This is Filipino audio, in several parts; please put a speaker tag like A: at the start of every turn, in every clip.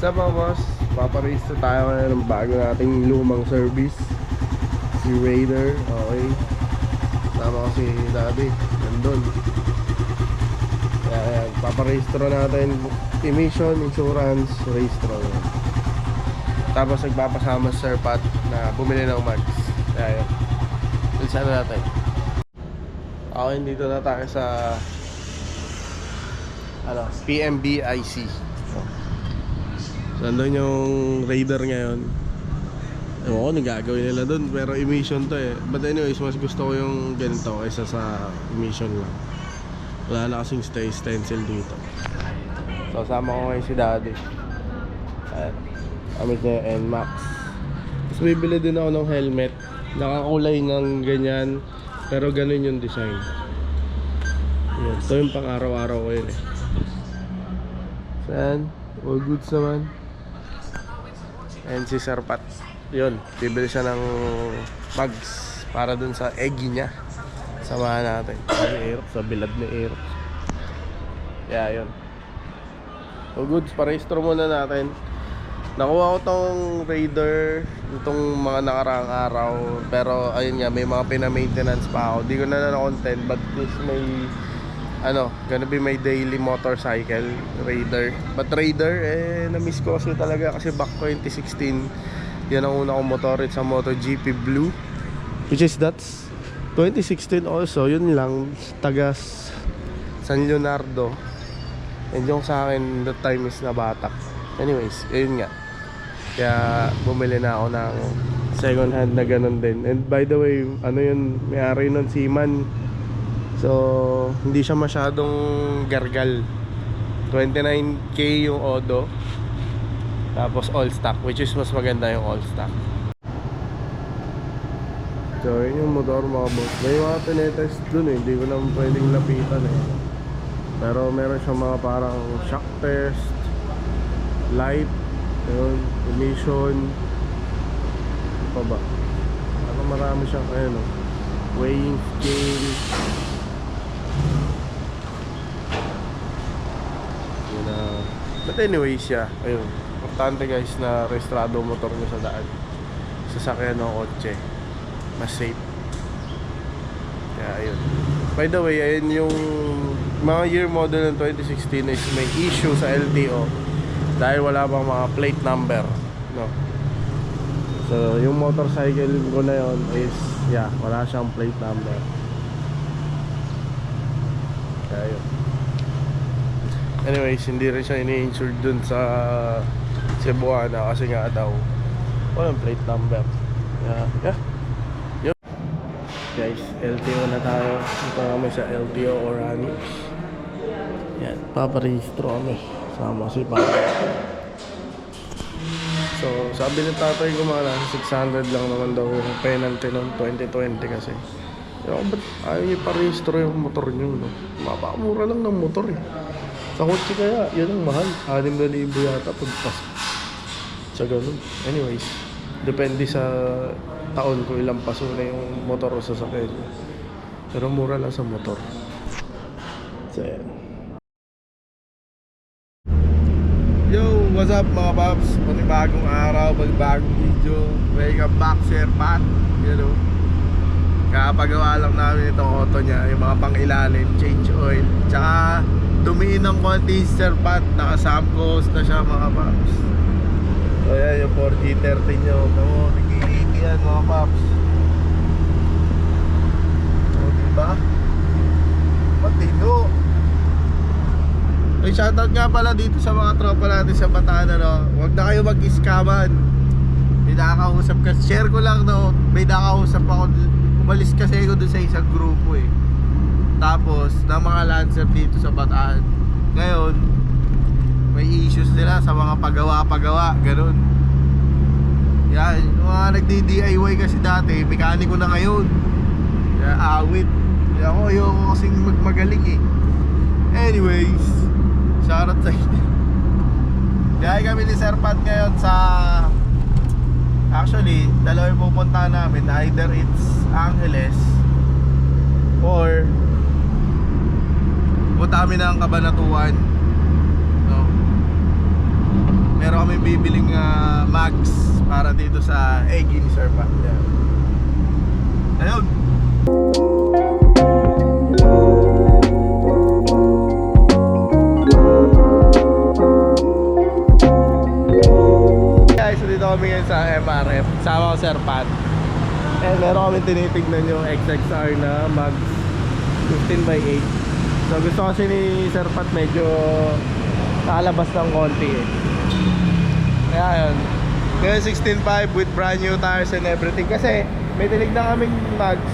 A: What's up mga boss? Paparehistro tayo ngayon ng bago nating lumang service, si Raider. Okay, tama ko si Daddy nandun. Kaya paparehistro natin, emission, insurance, rehistro. Tapos nagpapasama si Sir Pat na bumili ng mags. Kaya yun, bilisan na natin. Okay, dito na tayo sa PMBIC. So andun yung Raider ngayon. Ewan ko nagagawin nila dun, pero emission to eh. But anyways, mas gusto ko yung ganito kaysa sa emission lang. Wala na kasing stencil dito. So sama ko ngayon si Daddy. Gamit niya yung NMAX. Tapos bibili din ako ng helmet. Nakakulay ng ganyan, pero ganun yung design. Yun. So yung pang araw-araw ko yun eh. Saan? All goods naman. And si Sir Pat, yun, bibili siya ng bags para dun sa eggy niya. Samahan natin sa bilad ni Aerox. Yeah, yun. So goods, parehistro muna natin. Nakuha ko tong Raider itong mga nakaraang araw, pero ayun nga, may mga pina-maintenance pa ako. Di ko na content, but this may gonna be my daily motorcycle Raider. But Raider, na-miss ko kasi talaga kasi back 2016 yan ang una kong motor. It's a MotoGP Blue, which is that's 2016 also. Yun lang, tagas San Leonardo. And yung sa akin that time is nabatak. Anyways, ayun nga, kaya bumili na ako ng second hand na ganun din. And by the way, yun, may-ari nun si Man. So hindi siya masyadong gargal. 29k yung Odo, tapos all stock, which is mas maganda yung all stock. So yun yung motor mga boss. May mga tinetest dun eh, hindi ko naman pwedeng lapitan eh. Pero meron siya mga parang shock test, light, yun, emission, pa ba? Marami siyang weighing scale. But anyways siya, ayun, importante guys na rehistrado motor nyo sa daan. Sasakyan ng kotse, mas safe. Kaya ayun. By the way, ayun yung mga year model ng 2016 is may issue sa LTO dahil wala pang mga plate number, no? So yung motorcycle ko na yun is wala siyang plate number. Kaya yun. Anyways, hindi rin siya ini-insured dun sa Cebuana kasi nga daw walang plate number. Yun. Guys, LTO na tayo. Ito kami sa LTO Orange. Yan, paparehistro kami. Sama si Papa. So, sabi ng tatay ko mga 600 lang naman daw yung penalty noong 2020 kasi. Ba't ayaw niyo parehistro yung motor niyo, no? Mapakamura lang ng motor eh. Sa kotse kaya, yun ang mahal. 6,000 yata pagpas sa ganun. Anyways, depende sa taon ko ilang paso na yung motor o sasakyan. Pero mura lang sa motor. So, yan. Yo, what's up mga paps? Panibagong araw, panibagong video. Welcome back, Sir Pat. Kapagawa lang namin itong auto niya, yung mga pang-ilalim, change oil, tsaka dumiin ng konti Sir Pat. Naka-Samcos na siya mga paps. So yan yung 4G30 nyo. Nag-iiti yan mga paps. O diba? Matino. Ay, shoutout nga pala dito sa mga tropa natin sa Bataan, huwag na kayo mag-iskaman. May nakakausap ka, share ko lang may nakakausap ako. Umalis kasi ako doon sa isang grupo eh. Tapos, na mga Lancer dito sa Bataan. Ngayon, may issues nila sa mga pagawa-pagawa, ganun. Yan, yung mga nagdi-DIY kasi dati, mekaniko na ngayon. Kaya awit. Kaya ako, ayoko kasing magmagaling eh. Anyways, shoutout sa inyo. Kaya kami ni Sir Pat ngayon sa... Actually, dalawa yung pupuntahan namin. Either it's Angeles or punta kami ng Cabanatuan, no? meron kami bibiling mags para dito sa Eggy ni Sir Pat. Yan. Ayun. Guys, so dito kami ngayon sa MRF. Sama ko Sir Pat. And meron kami tinitignan yung XXR na mags 15x8. So gusto kasi ni Sir Pat medyo nakalabas ng konti eh. Kaya yun. Ngayon 16.5 with brand new tires and everything. Kasi may tinignan kaming mags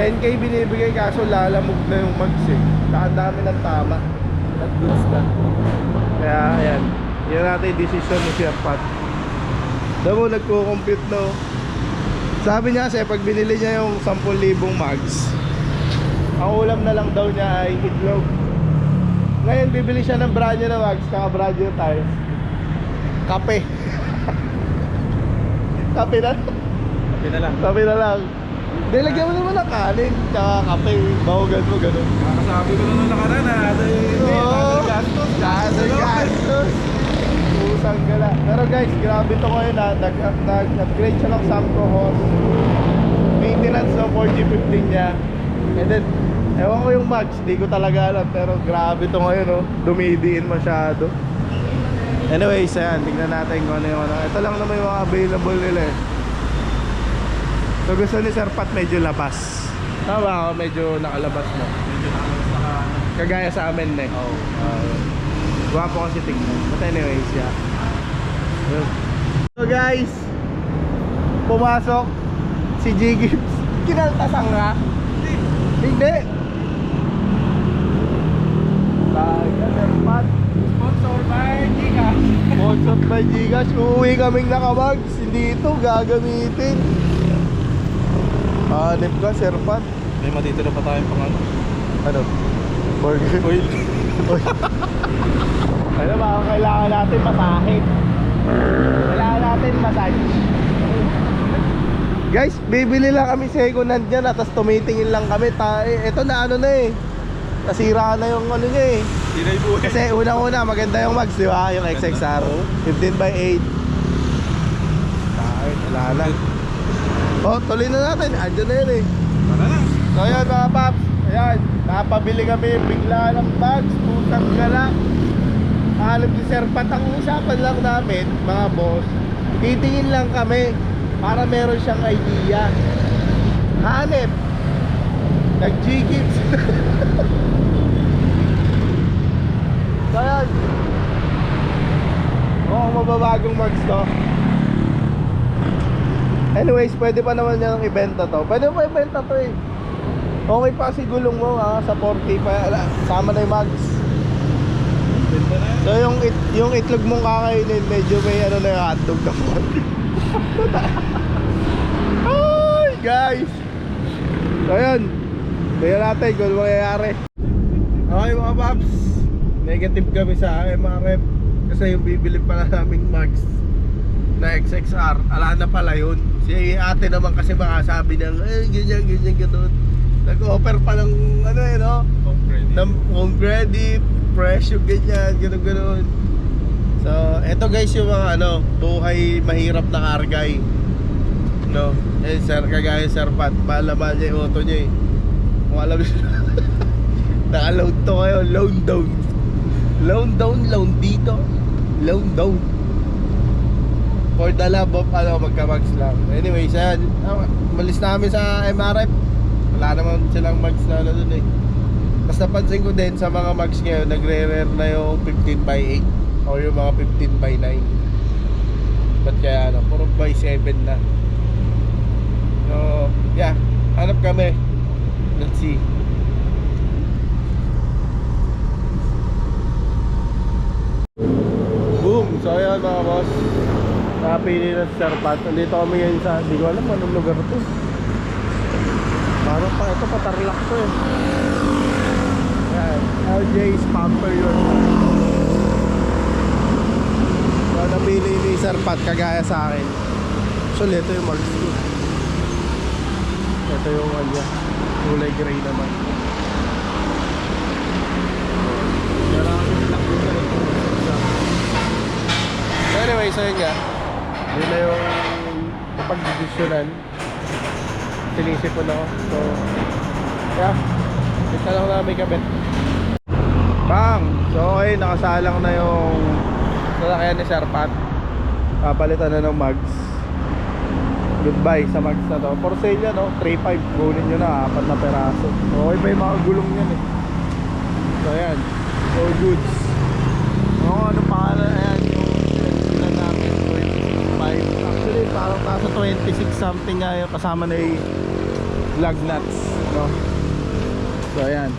A: 10k binibigay kaso lalamog na yung mags eh. Saan dami ng tama. Nag-goods na. Kaya ayan. Yan natin yung decision ni Sir Pat. Daw mo nagko-compute no. Sabi niya kasi pag binili niya yung 10,000 mags, ang ulam na lang daw niya ay itlog. Ngayon bibili siya ng brand new na mags, kaka brand new tires. Kape. Kape na?
B: Kape na lang.
A: Kape na lang. Nilagyan mo naman ng kanin, tsaka kape, bawagan mo ganun.
B: Sabi ko na nung nakaraan na gastos.
A: Gastos. Usang gala. Pero guys, grabe to ngayon na nag-upgrade siya ng Samco hose. Maintenance ng 4G15 niya. And then, ewan ko yung mags, di ko talaga alam. Pero grabe to ngayon, oh. Dumidiin masyado. Anyways, ayan, tignan natin kung ano yung ano. Ito lang naman yung mga available nila eh. So gusto ni Sir Pat medyo labas. Tama ako, medyo nakalabas mo.
B: Medyo nakalabas na
A: Kagaya sa amin eh.
B: Oo.
A: Guwapo kasi tignan. But anyways, yeah. So guys, pumasok si G Gibbs. Kinaltasan nga. Hindi. Kaya Sir Pat.
B: Sponsor by Gcash.
A: Sponsored by Gcash. Uuwi kaming nakamags. Hindi ito gagamitin. Hanip ka, Sir Pat.
B: May matitira pa tayong pang ano?
A: Ano? Burger.
B: Oil.
A: Ano ba? Kailangan natin masahin. Kailangan natin massage. Guys, bibili lang kami second hand dyan. Tapos tumitingin lang kami. Ito na ano na eh. Nasira na yung ano niya eh.
B: Dinay buhay.
A: Kasi unang-una maganda yung mags, di ba? Yung XXR 15x8. Wala na. Oh, tuloy na natin. Andiyan na yun eh.
B: Tara na.
A: So ayan mga paps. Ayan, nakapabili kami bigla ng bags. Pusang gala. Hanap si Sir Pat. Ang usapan lang namin, mga boss, titingin lang kami para meron siyang idea. Hanep nag-G-Gibbs. So ayan, mababagong mags to. Anyways, pwede pa naman niyang ibenta to. Pwede pa ibenta to eh. Okay pa si gulong mo ha, sa 40 pa. Sama na yung mags.
B: Benta na yan.
A: So yung itlog mong kakainin, medyo may ano na yung hotdog na po. Ay guys. So yun, tingnan natin kung ano mangyayari. Okay mga paps, negative kami sa MRF. Kasi yung bibili pala naming mags na XXR, ala na pala yun. Si ate naman kasi baka sabi ng ganyan ganun. Nag-offer pa ng ano eh no, ng home credit, presyo ganyan, ganun. So eto guys yung mga ano, buhay mahirap na kargay, no. Sir, kagaya Sir Pat, malaman niya yung auto niya eh. Kung alam niyo naka-load to kayo, loan down. Loan dito, loan down. For the love of ano, magka-mags lang. Anyways, ayan, malis namin sa MRF. Wala naman silang mags na ano dun eh. Tapos napansin ko din sa mga mags ngayon, nagre-rare na yung 15x8 o yung mga 15x9. Ba't kaya ano, puro by 7 na. So, yeah, hanap kami. Let's see. Boom! So ayan mga boss, napili na si Sir Pat. Nandito kami ngayon sa, hindi ko alam anong lugar to. Parang pa ito, Patarlac to eh. Ayan, LJ's Pamper yun. So napili ni Sir Pat kagaya sa akin. Actually ito yung marks ko. Ito yung ano, kulay gray naman. anyway, so yun nga. Yun na yung pagdidisyonan. Sinisipon ako. So, yeah. Ito lang namin kabit. Bang! So okay, nakasalang na yung sasakyan ni Sir Pat. Papalitan na ng mags. Goodbye sa mags na to. For sale yan, no? 3.5. Kunin nyo na, 4 na peraso. Okay pa yung mga gulong yan eh. So ayan, all goods. Ano pangalan? Ayan, yung sila namin 26.5. Actually, parang nasa 26 something nga yung kasama na yung lug nuts, no? So ayan,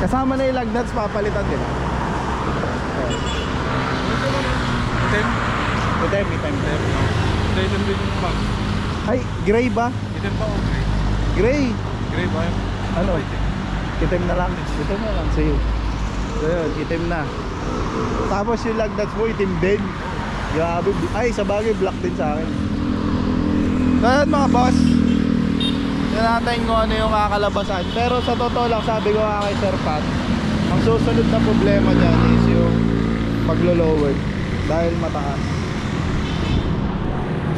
A: kasama na yung lug nuts, papalitan din.
B: Item?
A: Item.
B: Item din yung bag.
A: Ay, gray ba?
B: Item ba o gray?
A: Gray.
B: Gray ba yun?
A: Ano? Item na lang. Item na lang sa'yo. So yun, item na. Tapos yung lug nuts mo, itim din. Grabe. Ay, sa bagay, black din sa akin. So yun mga boss, yan natin kung ano yung kakalabasan. Pero sa totoo lang, sabi ko nga kay Sir Pat, ang susunod na problema dyan is yung paglo-lower dahil mataas.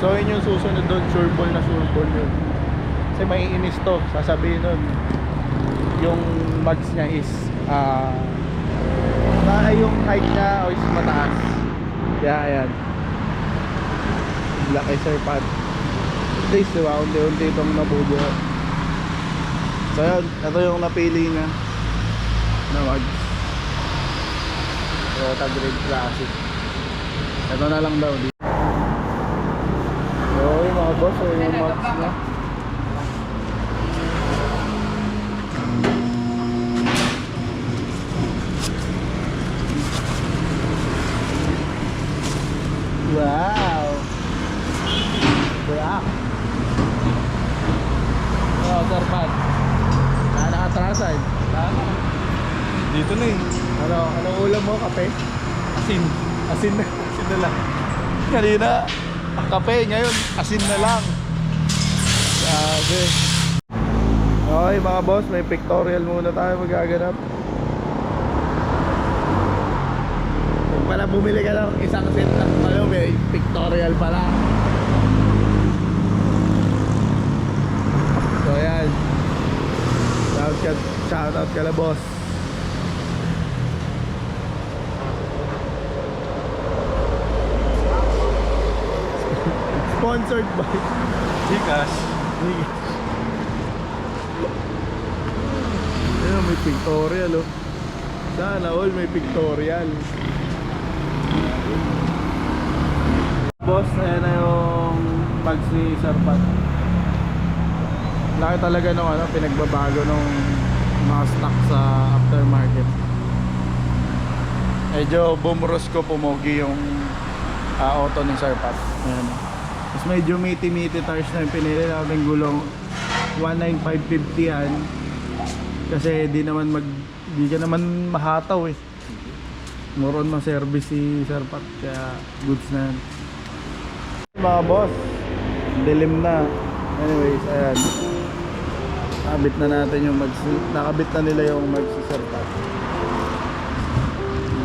A: So yun yung susunod doon, sureball yun. Kasi may inis to, sasabihin nun yung mags niya is yung height niya is mataas. Kaya ayan, black kay Sir Pat. Days, diba? Unti-unti itong nabubuo. So yun, ito yung napili niya na mags, Toyota Grade Classic. Ito na lang daw. So yung mga boss, so yung mags niya. Wow! Black! Oh, Sir Pat. Nakatrasan.
B: Dito na eh.
A: Anong ulam mo? Kape?
B: Asin.
A: Asin na.
B: Asin na lang.
A: Kanina, kape. Ngayon, asin na lang. Sabi. Okay mga boss, may pictorial muna tayo magaganap. Kung pala bumili ka ng isang set ng may pictorial pala. So ayan, shoutout ka la boss. Sponsored by
B: Gcash.
A: Ayun, may pictorial oh. Sana all may pictorial. Boss, ayan na yung bags ni Sir Pat. Laki talaga nung pinagbabago nung mga stock sa aftermarket. Medyo bumuros ko, pumugi yung auto ni Sir Pat. Ayan. Tapos medyo meaty tires na yung pinili namin gulong. 19550 yan. Kasi di ka naman mahataw eh. Moron ma-service si Sir Pat, kaya goods na yan. Mga boss, dilim na. Anyways, ayan, nakabit na natin yung nakabit na nila yung mags si Sir Pat.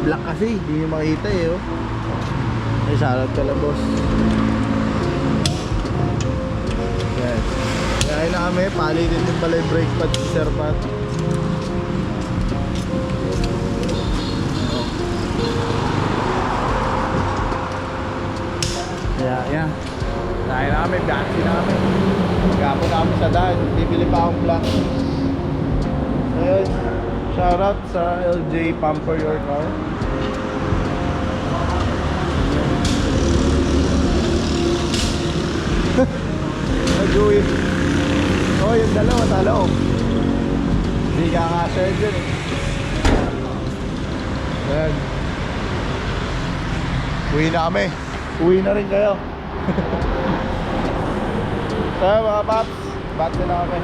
A: Black kasi, hindi nyo makita eh oh. Ay, shoutout ka lang boss. Yes, kaya na kami, palitin din pala yung brake pad si Sir Pat. Yeah. Dahil na kami, biyaksi na kami. Gapo na kami sa daan. Bibili pa akong black. So yun, shoutout sa LJ Pamper Your Car. Nag-uwi. Oh, yung dalawa talo. Hindi ka nga-share dyan eh. Ayan. Uwi na kami. Uwi na rin kayo. So mga paps, bat na kami.